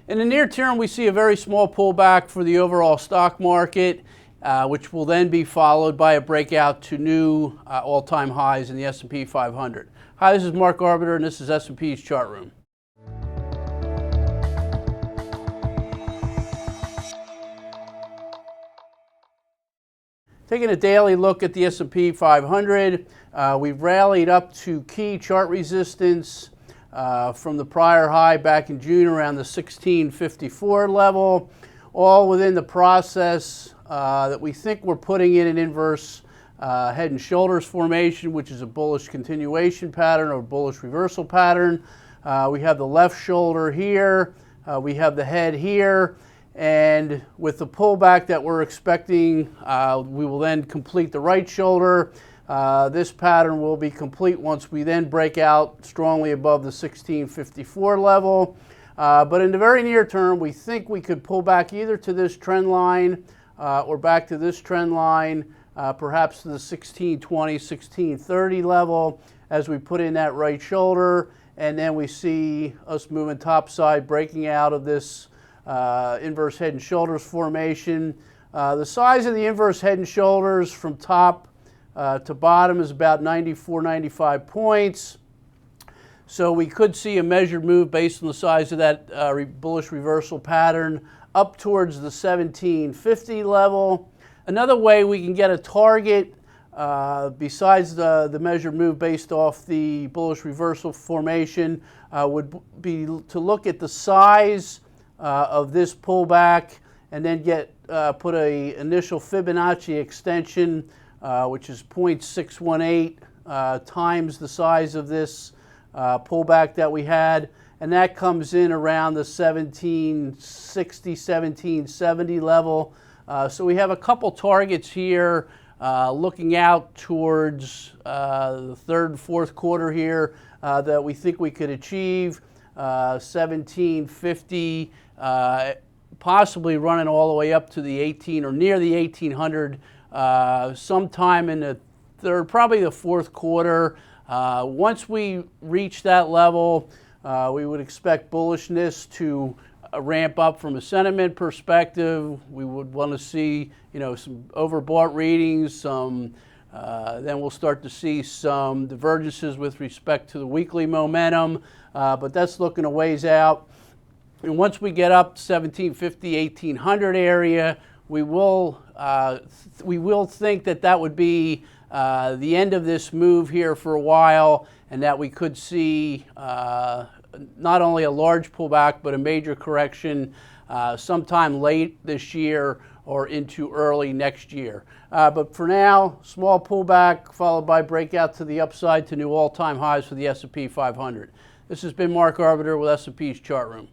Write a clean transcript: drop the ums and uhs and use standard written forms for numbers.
In the near term, we see a very small pullback for the overall stock market, which will then be followed by a breakout to new all-time highs in the S&P 500. Hi, this is Mark Arbeter, and this is S&P's Chart Room. Taking a daily look at the S&P 500, we've rallied up to key chart resistance from the prior high back in June around the 1654 level, all within the process that we think we're putting in an inverse head and shoulders formation, which is a bullish continuation pattern or bullish reversal pattern. We have the left shoulder here, we have the head here, and with the pullback that we're expecting, we will then complete the right shoulder. This pattern will be complete once we then break out strongly above the 1654 level. But in the very near term, we think we could pull back either to this trend line or back to this trend line, perhaps to the 1620, 1630 level as we put in that right shoulder. And then we see us moving topside, breaking out of this inverse head and shoulders formation. The size of the inverse head and shoulders from top to bottom is about 94, 95 points. So we could see a measured move based on the size of that bullish reversal pattern up towards the 1750 level. Another way we can get a target besides the measured move based off the bullish reversal formation would be to look at the size of this pullback and then put an initial Fibonacci extension which is 0.618 times the size of this pullback that we had, and that comes in around the 1760, 1770 level. So we have a couple targets here looking out towards the third and fourth quarter here that we think we could achieve. 1750, possibly running all the way up to the 18 or near the 1800 sometime in the third, probably the fourth quarter. Once we reach that level, we would expect bullishness to ramp up from a sentiment perspective. We would want to see, some overbought readings. Then we'll start to see some divergences with respect to the weekly momentum, but that's looking a ways out. And once we get up 1750, 1800 area, we will think that would be the end of this move here for a while, and that we could see not only a large pullback but a major correction sometime late this year or into early next year. But for now, small pullback followed by breakout to the upside to new all-time highs for the S&P 500. This has been Mark Arbeter with S&P's Chart Room.